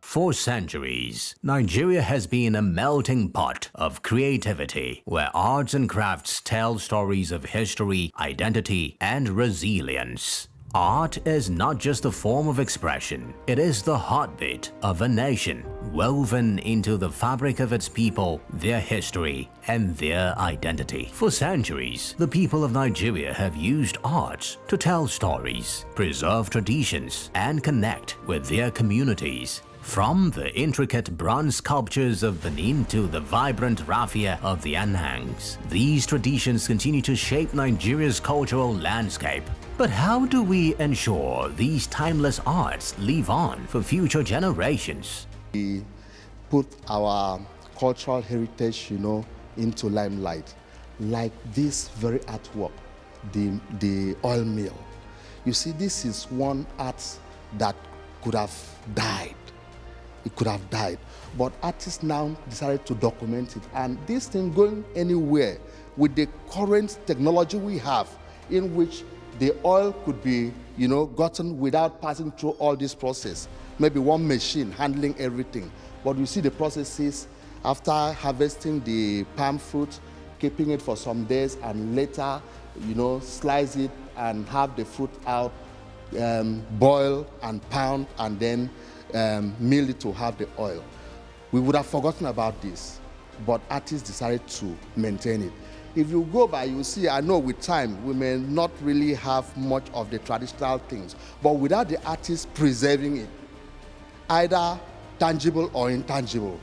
For centuries, Nigeria has been a melting pot of creativity where arts and crafts tell stories of history, identity, and resilience. Art is not just a form of expression, it is the heartbeat of a nation, woven into the fabric of its people, their history, and their identity. For centuries, the people of Nigeria have used arts to tell stories, preserve traditions, and connect with their communities. From the intricate bronze sculptures of Benin to the vibrant raffia of the Annangs, these traditions continue to shape Nigeria's cultural landscape. But how do we ensure these timeless arts live on for future generations? We put our cultural heritage, into limelight, like this very artwork, the oil mill. You see, this is one art that could have died. It could have died, but artists now decided to document it, and this thing going anywhere with the current technology we have, in which the oil could be, gotten without passing through all this process. Maybe one machine handling everything, but you see the processes after harvesting the palm fruit, keeping it for some days, and later, slice it and have the fruit out, boil and pound, and then mill it to have the oil. We would have forgotten about this, but artists decided to maintain it. If you go by, you see, I know with time we may not really have much of the traditional things, but without the artists preserving it, either tangible or intangible,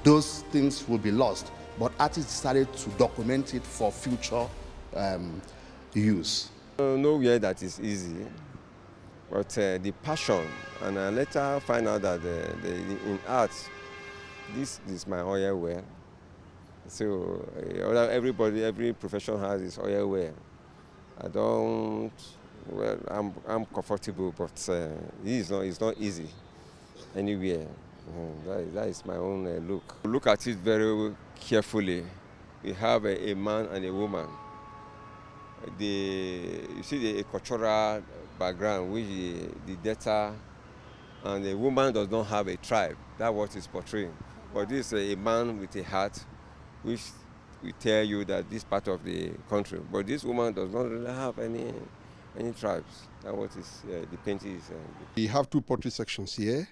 those things will be lost. But artists decided to document it for future use. Nowhere that is easy. But the passion, and I later find out that in art, this is my oil well. So every profession has its oil well. I'm comfortable, but it's not easy anywhere. That is my own look. Look at it very carefully. We have a man and a woman. You see the cultural background, which the debtor and the woman does not have a tribe. That's what is portraying. But this is a man with a heart, which will tell you that this part of the country. But this woman does not really have any tribes. That's what is the painting is. We have two poetry sections here.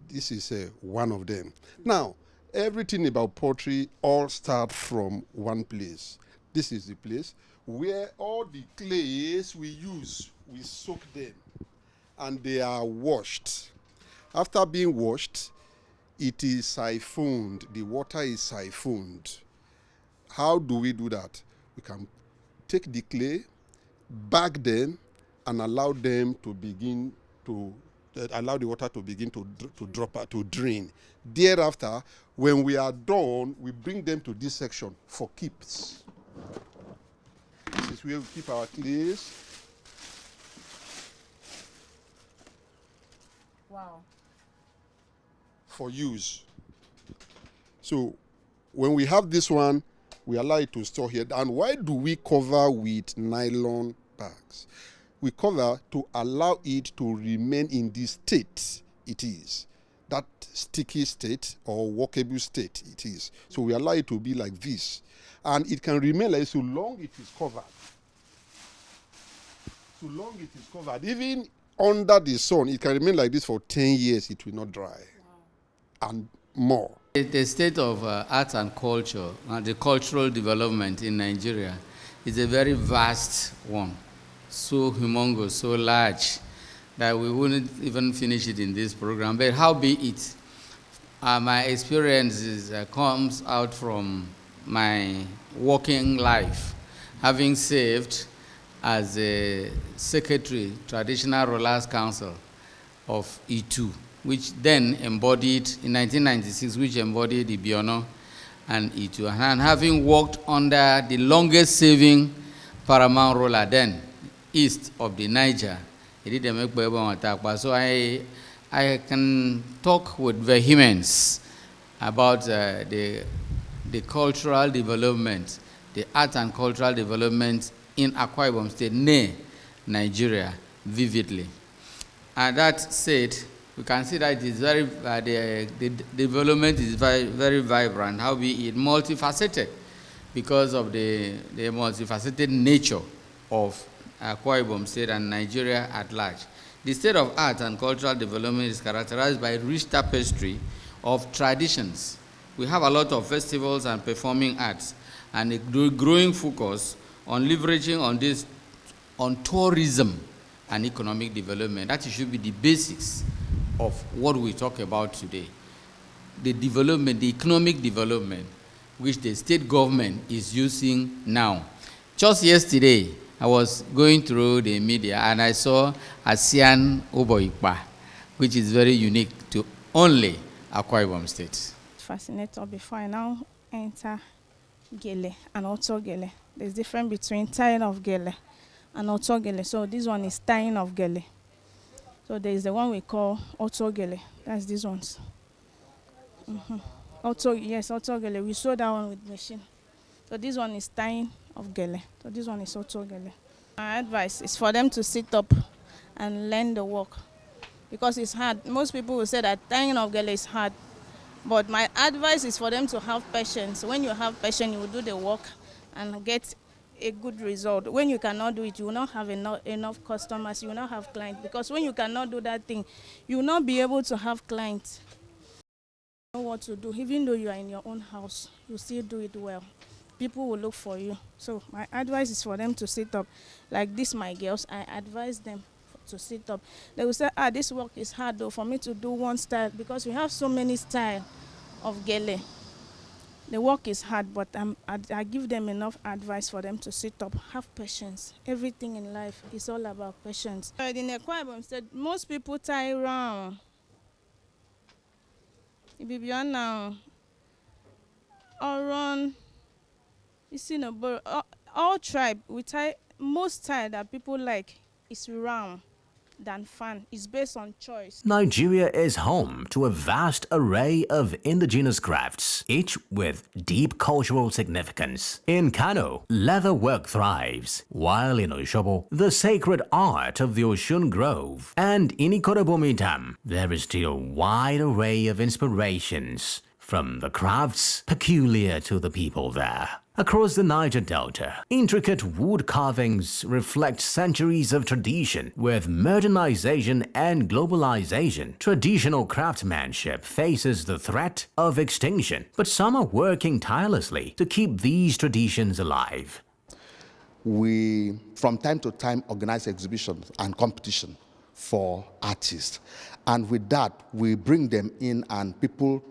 This is one of them. Now, everything about poetry all starts from one place. This is the place where all the clays we use, we soak them, and they are washed. After being washed, it is siphoned. The water is siphoned. How do we do that? We can take the clay, bag them, and allow them to begin to allow the water to begin to drop, to drain. Thereafter, when we are done, we bring them to this section for keeps. This is where we keep our clays. Wow. For use. So when we have this one, we allow it to store here. And why do we cover with nylon bags? We cover to allow it to remain in the state it is. That sticky state or workable state it is. So we allow it to be like this. And it can remain like so long it is covered. So long it is covered. Even under the sun, it can remain like this for 10 years. It will not dry. Wow. And more. The state of art and culture and the cultural development in Nigeria is a very vast one. So humongous, so large, that we wouldn't even finish it in this program. But how be it? My experience comes out from my working life, having served as a secretary, Traditional Rulers Council of E2, which then embodied, in 1996, which embodied the Biono and E2. And having worked under the longest serving paramount ruler then, east of the Niger, so I can talk with vehemence about the cultural development, the art and cultural development in Akwa Ibom State, Nigeria, vividly. And that said, we can see that it is very, the development is very, very vibrant, howbeit multifaceted, because of the multifaceted nature of Akwa Ibom State and Nigeria at large. The state of art and cultural development is characterized by a rich tapestry of traditions. We have a lot of festivals and performing arts, and a growing focus on leveraging on this, on tourism and economic development. That should be the basics of what we talk about today. The development, the economic development, which the state government is using now. Just yesterday, I was going through the media and I saw ASEAN Oboikpa, which is very unique to only Akwa Ibom State. Fascinator before I now enter Gele and Auto Gele. There's difference between tying of Gele and Auto Gele. So this one is tying of Gele. So there is the one we call Auto Gele. That's these ones. Auto Gele. We saw that one with machine. So this one is tying of Gele. So this one is Auto Gele. My advice is for them to sit up and learn the work, because it's hard. Most people will say that tying of Gele is hard. But my advice is for them to have patience. When you have patience, you will do the work and get a good result. When you cannot do it, you will not have enough customers, you will not have clients. Because when you cannot do that thing, you will not be able to have clients. You know what to do. Even though you are in your own house, you still do it well. People will look for you. So my advice is for them to sit up. Like this, my girls, I advise them to sit up. They will say, this work is hard though for me to do one style, because we have so many styles of Gele. The work is hard, but I give them enough advice for them to sit up. Have patience. Everything in life is all about patience. In Akwa Ibom State, most people tie round. If you beyond now, or run, you see no, all tribe we tie. Most tie that people like is round than fun. It's based on choice. Nigeria is home to a vast array of indigenous crafts, each with deep cultural significance. In Kano, leather work thrives, while in Oshobo, the sacred art of the Oshun Grove. And in Ikorobomi Dam, there is still a wide array of inspirations from the crafts peculiar to the people there. Across the Niger Delta, intricate wood carvings reflect centuries of tradition. With modernization and globalization, traditional craftsmanship faces the threat of extinction, but some are working tirelessly to keep these traditions alive. We, from time to time, organize exhibitions and competition for artists. And with that, we bring them in and people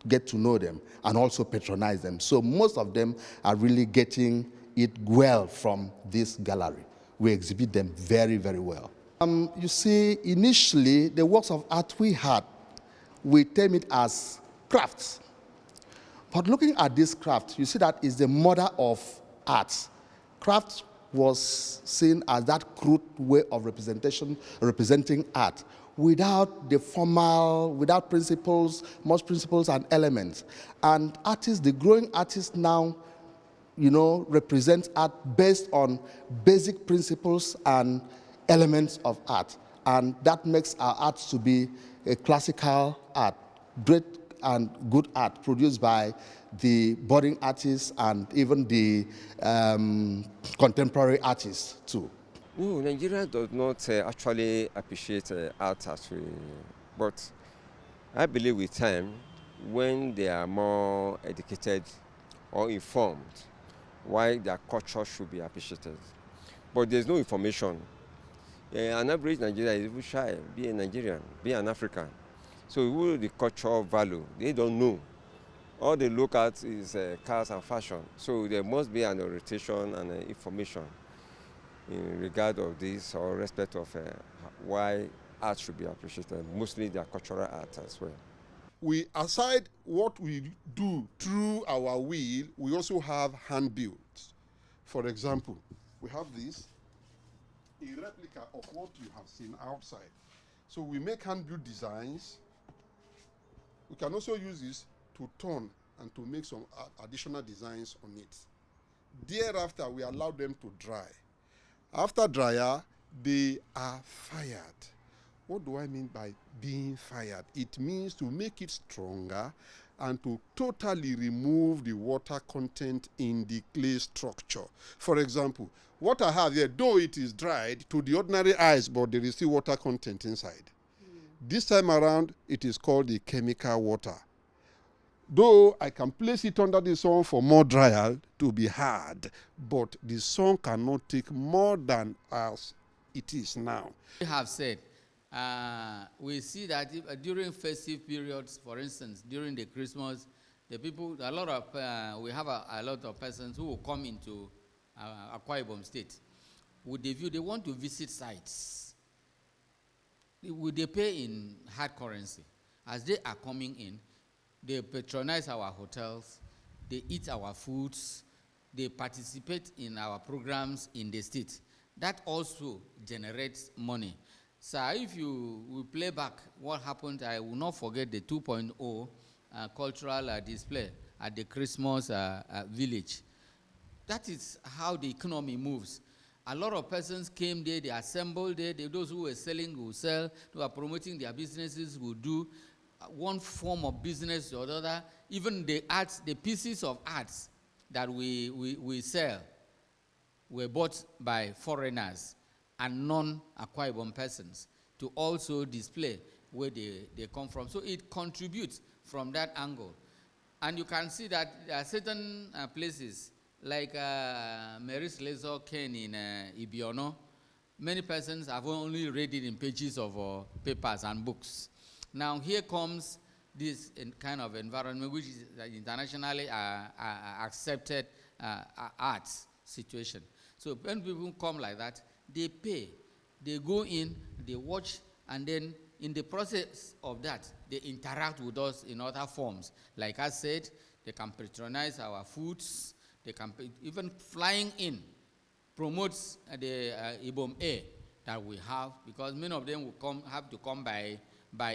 get to know them and also patronize them. So most of them are really getting it well from this gallery. We exhibit them very, very well. You see, initially, the works of art we had, we term it as crafts. But looking at this craft, you see that is the mother of arts. Craft was seen as that crude way of representing art, without the formal, without principles, most principles and elements. And artists, the growing artists now, represent art based on basic principles and elements of art. And that makes our art to be a classical art, great and good art produced by the budding artists and even the contemporary artists too. No, Nigeria does not actually appreciate art as we, but I believe with time, when they are more educated or informed, why their culture should be appreciated. But there's no information. An average Nigerian is even shy, be a Nigerian, be an African. So who the cultural value, they don't know. All they look at is cars and fashion. So there must be an orientation and information in regard of this or respect of why art should be appreciated, mostly their cultural art as well. We, aside what we do through our wheel, we also have hand built. For example, we have this, a replica of what you have seen outside. So we make hand built designs. We can also use this to turn and to make some additional designs on it. Thereafter, we allow them to dry. After dryer, they are fired. What do I mean by being fired? It means to make it stronger and to totally remove the water content in the clay structure. For example, what I have here, though it is dried to the ordinary eyes, but there is still water content inside. This time around, it is called the chemical water. Though I can place it under the sun for more trial to be hard, but the sun cannot take more than as it is now. We have said, we see that during festive periods, for instance, during the Christmas, the people, we have a lot of persons who will come into Akwa Ibom State with the view they want to visit sites. Would they pay in hard currency? As they are coming in, they patronize our hotels, they eat our foods, they participate in our programs in the state. That also generates money. So if you will play back what happened, I will not forget the 2.0 cultural display at the Christmas village. That is how the economy moves. A lot of persons came there, they assembled there, those who were selling will sell, who are promoting their businesses will do one form of business or the other. Even the arts, the pieces of arts that we sell were bought by foreigners and non-Akwa Ibom persons to also display where they come from. So it contributes from that angle. And you can see that there are certain places like Mary's Laser Ken in Ibiono. Many persons have only read it in pages of papers and books. Now here comes this kind of environment which is internationally accepted arts situation. So when people come like that, they pay, they go in, they watch, and then in the process of that, they interact with us in other forms. Like I said, they can patronize our foods, they can even flying in promotes the Ibom Air that we have, because many of them will have to come by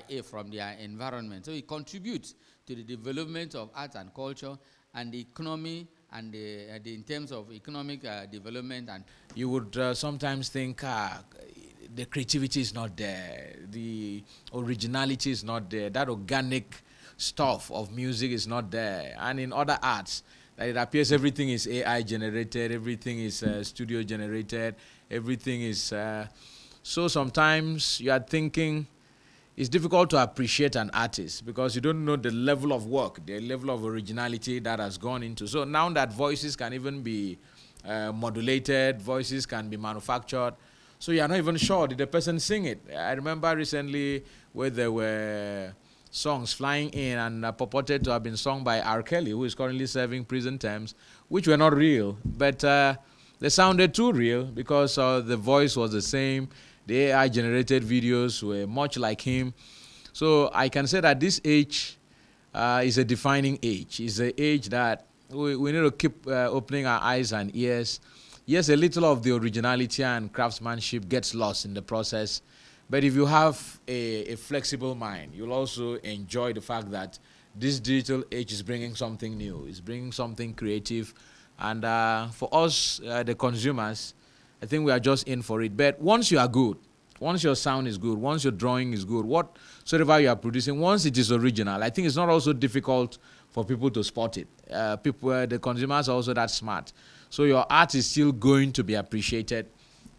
air from their environment. So it contributes to the development of arts and culture and the economy and in terms of economic development. And you would sometimes think the creativity is not there, the originality is not there, that organic stuff of music is not there. And in other arts, it appears everything is AI generated, everything is studio generated, everything is... so sometimes you are thinking it's difficult to appreciate an artist because you don't know the level of work, the level of originality that has gone into. So now that voices can even be modulated, voices can be manufactured, so you are not even sure, did the person sing it? I remember recently where there were songs flying in and purported to have been sung by R. Kelly, who is currently serving prison terms, which were not real, but they sounded too real because the voice was the same. The AI-generated videos were much like him. So I can say that this age is a defining age. It's an age that we need to keep opening our eyes and ears. Yes, a little of the originality and craftsmanship gets lost in the process. But if you have a flexible mind, you'll also enjoy the fact that this digital age is bringing something new. It's bringing something creative. And for us, the consumers, I think we are just in for it. But once you are good, once your sound is good, once your drawing is good, whatsoever you are producing, once it is original, I think it's not also difficult for people to spot it. The consumers are also that smart. So your art is still going to be appreciated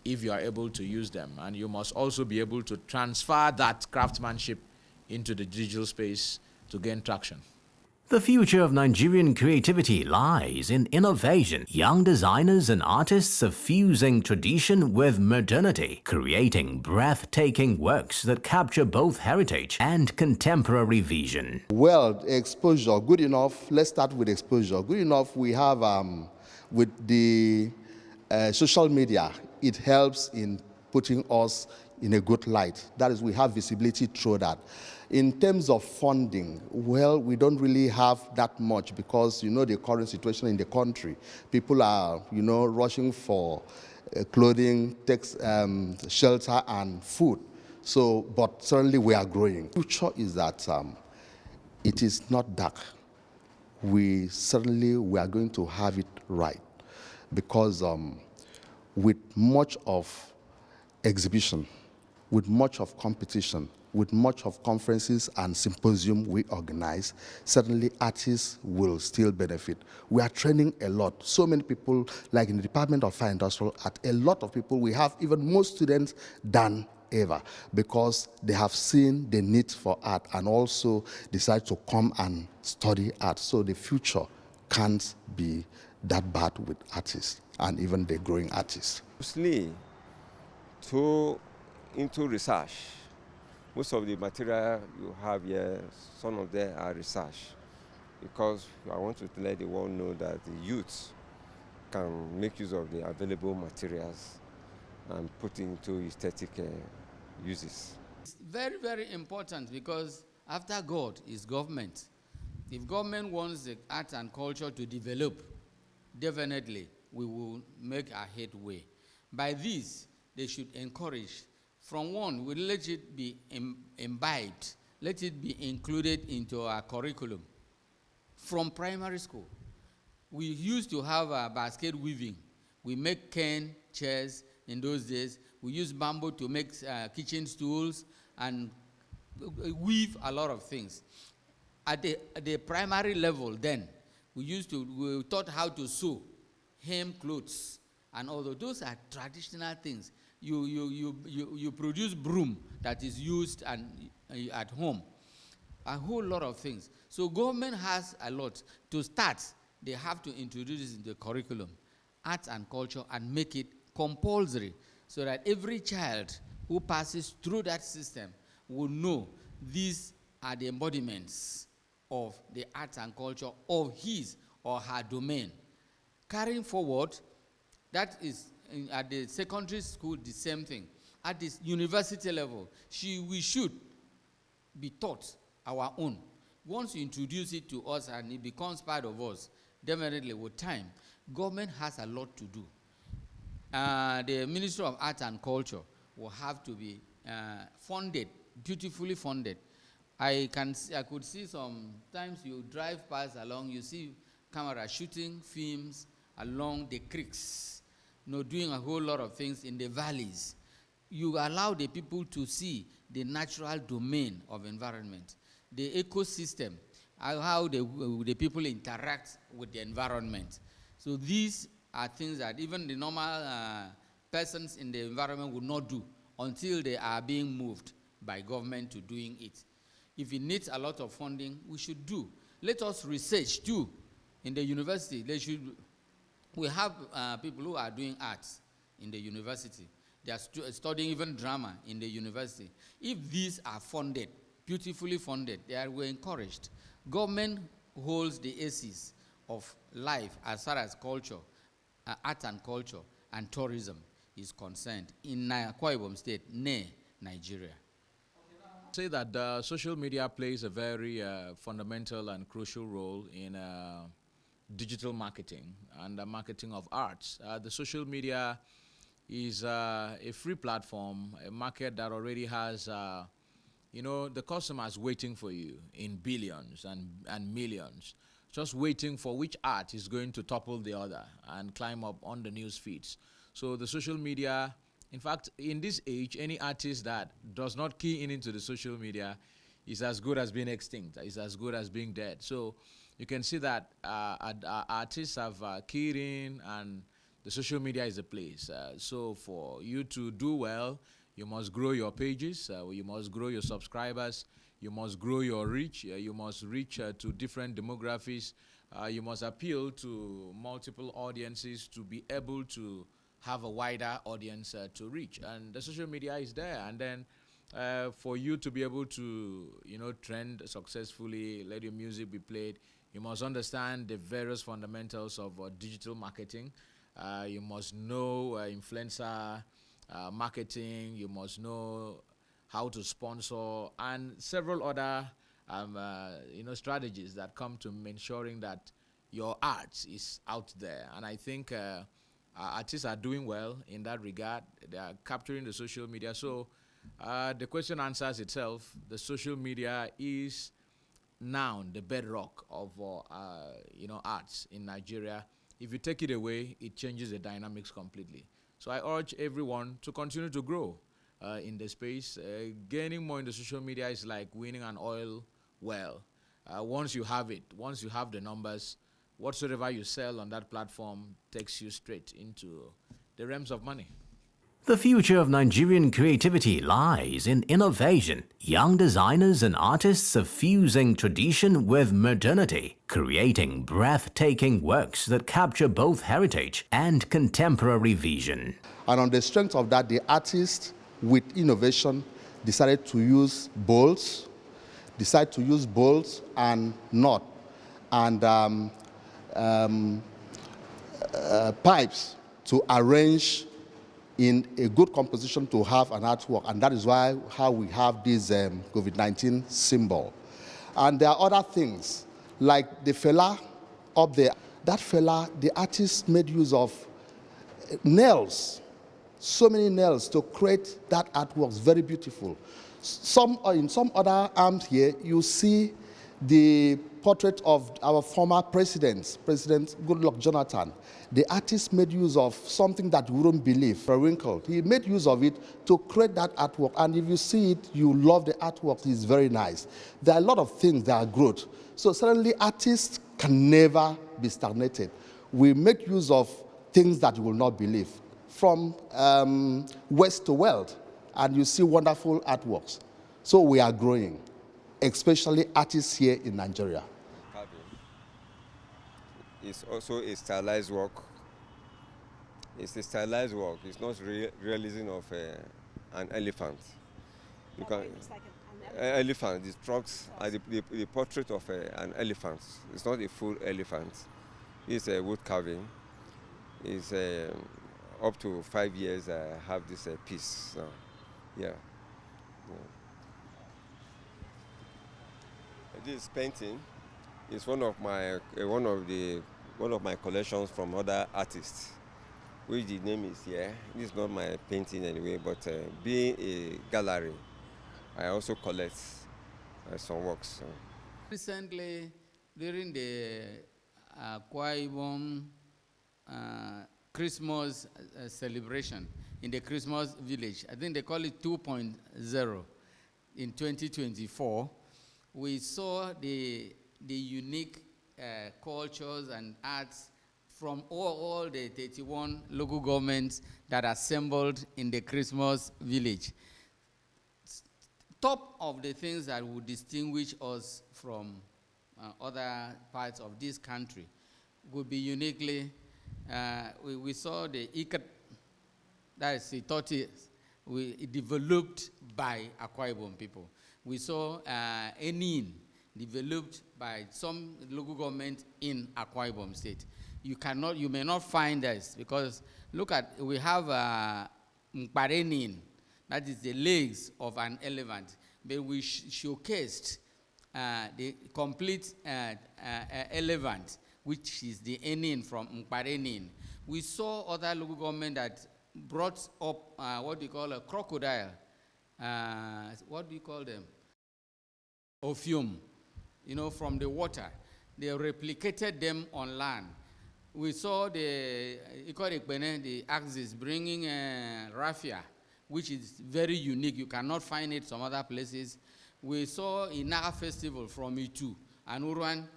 if you are able to use them. And you must also be able to transfer that craftsmanship into the digital space to gain traction. The future of Nigerian creativity lies in innovation. Young designers and artists are fusing tradition with modernity, creating breathtaking works that capture both heritage and contemporary vision. Well, exposure, good enough. Let's start with exposure. Good enough, we have with the social media, it helps in putting us in a good light. That is, we have visibility through that. In terms of funding, well, we don't really have that much because, you know, the current situation in the country. People are, you know, rushing for clothing, shelter, and food. So, but certainly we are growing. The future is that it is not dark. We are going to have it right because with much of exhibition, with much of competition, with much of conferences and symposium we organize, certainly artists will still benefit. We are training a lot. So many people, like in the Department of Fine Industrial Art, a lot of people, we have even more students than ever because they have seen the need for art and also decide to come and study art. So the future can't be that bad with artists and even the growing artists. Mostly into research. Most of the material you have here, some of them are research, because I want to let the world know that the youth can make use of the available materials and put into aesthetic uses. It's very, very important because after God is government. If government wants the art and culture to develop, definitely we will make a headway. By this, they should encourage. From one, we let it be imbibed, let it be included into our curriculum. From primary school, we used to have a basket weaving. We make cane chairs in those days. We use bamboo to make kitchen stools and weave a lot of things. At the primary level then, we taught how to sew, hem clothes, and all those are traditional things. You produce broom that is used at home, a whole lot of things. So government has a lot. To start, they have to introduce it in the curriculum, arts and culture, and make it compulsory so that every child who passes through that system will know these are the embodiments of the arts and culture of his or her domain. Carrying forward, that is at the secondary school the same thing. At this university level, we should be taught our own. Once you introduce it to us and it becomes part of us, definitely with time, government has a lot to do. The Ministry of Art and Culture will have to be funded, beautifully funded. I could see sometimes you drive past along, you see camera shooting films along the creeks, doing a whole lot of things in the valleys. You allow the people to see the natural domain of environment, the ecosystem, how the people interact with the environment. So these are things that even the normal persons in the environment would not do until they are being moved by government to doing it. If it needs a lot of funding, we should do. Let us research too. In the university, we have people who are doing arts in the university. They are studying even drama in the university. If these are funded, beautifully funded, they are encouraged. Government holds the aces of life as far as culture, art and culture, and tourism is concerned in Akwa Ibom State, Nigeria. Say that social media plays a very fundamental and crucial role in digital marketing and the marketing of arts. The social media is a free platform, a market that already has, the customers waiting for you in billions and millions, just waiting for which art is going to topple the other and climb up on the news feeds. So the social media, in fact, in this age, any artist that does not key into the social media is as good as being extinct, is as good as being dead. So you can see that artists have keyed in, and the social media is a place. So for you to do well, you must grow your pages, you must grow your subscribers, you must grow your reach, you must reach to different demographics, you must appeal to multiple audiences to be able to have a wider audience to reach. And the social media is there. And then for you to be able to, trend successfully, let your music be played, you must understand the various fundamentals of digital marketing. You must know influencer marketing. You must know how to sponsor and several other, strategies that come to ensuring that your art is out there. And I think artists are doing well in that regard. They are capturing the social media. So the question answers itself. The social media is now the bedrock of arts in Nigeria. If you take it away, it changes the dynamics completely. So I urge everyone to continue to grow. in the space. Gaining more in the social media is like winning an oil well. Once you have it, once you have the numbers, whatsoever you sell on that platform takes you straight into the realms of money. The future of Nigerian creativity lies in innovation. Young designers and artists are fusing tradition with modernity, creating breathtaking works that capture both heritage and contemporary vision. And on the strength of that, the artists, with innovation, decided to use bolts, and knot and pipes to arrange in a good composition to have an artwork, and that is how we have this COVID-19 symbol. And there are other things, like the fella up there. That fella, the artist made use of nails, so many nails to create that artwork. Very beautiful. In some other arms here, you see the portrait of our former President Goodluck Jonathan. The artist made use of something that you wouldn't believe, wrinkled. He made use of it to create that artwork, and if you see it, you love the artwork. It's very nice. There are a lot of things that are good. So certainly artists can never be stagnated. We make use of things that you will not believe, from west to world, and you see wonderful artworks. So we are growing, especially artists here in Nigeria. It's also a stylized work. It's a stylized work. It's not realism of an elephant. You can, it's like an elephant. The trucks are the portrait of an elephant. It's not a full elephant. It's a wood carving. It's up to 5 years. I have this piece. Yeah. This painting is one of my collections from other artists, which the name is here. This is not my painting anyway, but being a gallery, I also collect some works. Recently, during the Akwa Ibom Christmas celebration in the Christmas village, I think they call it 2.0 in 2024, we saw the unique cultures and arts from all the 31 local governments that assembled in the Christmas village. Top of the things that would distinguish us from other parts of this country would be uniquely, we saw the ikat, that is the tortillas, developed by Akwa Ibom people. We saw Enin, developed by some local government in Akwa Ibom State. You may not find this, because look at, we have Mkparenin, that is the legs of an elephant, but we showcased the complete elephant, which is the Enin from Mkparenin. We saw other local government that brought up what we call a crocodile. What do you call them? Ophium, from the water. They replicated them on land. We saw the axis bringing raffia, which is very unique. You cannot find it some other places. We saw Inaga Festival from Itu and Urwan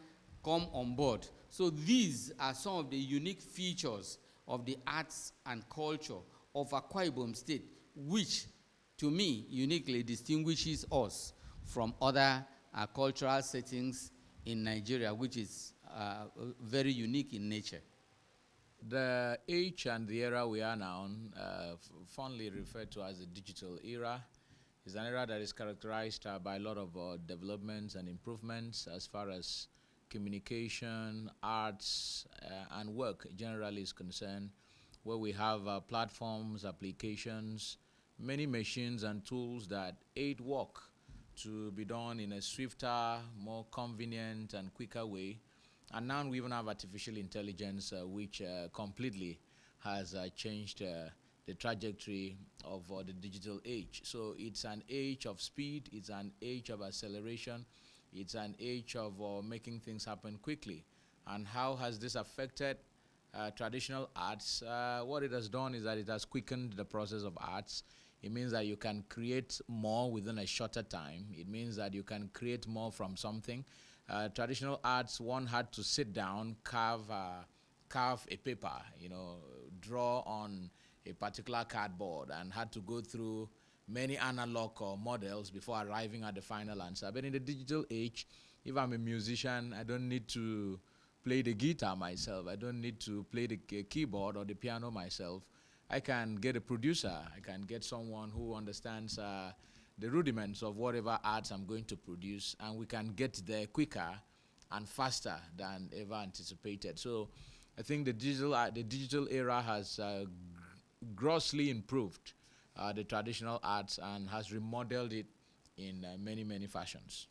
come on board. So these are some of the unique features of the arts and culture of Akwa Ibom State, which, to me, uniquely distinguishes us from other cultural settings in Nigeria, which is very unique in nature. The age and the era we are now, fondly referred to as the digital era, is an era that is characterized by a lot of developments and improvements as far as communication, arts, and work generally is concerned, where we have platforms, applications, many machines and tools that aid work to be done in a swifter, more convenient and quicker way. And now we even have artificial intelligence, which completely has changed the trajectory of the digital age. So it's an age of speed, it's an age of acceleration, it's an age of making things happen quickly. And how has this affected traditional arts? What it has done is that it has quickened the process of arts. It means that you can create more within a shorter time. It means that you can create more from something. Traditional arts, one had to sit down, carve a paper, draw on a particular cardboard, and had to go through many analog models before arriving at the final answer. But in the digital age, if I'm a musician, I don't need to play the guitar myself. I don't need to play the keyboard or the piano myself. I can get a producer. I can get someone who understands the rudiments of whatever arts I'm going to produce, and we can get there quicker and faster than ever anticipated. So I think the digital era has grossly improved the traditional arts and has remodeled it in many, many fashions.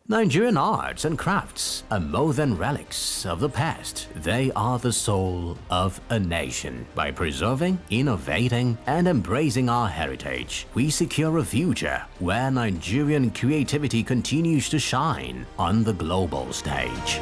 Nigerian arts and crafts are more than relics of the past. They are the soul of a nation. By preserving, innovating, and embracing our heritage, we secure a future where Nigerian creativity continues to shine on the global stage.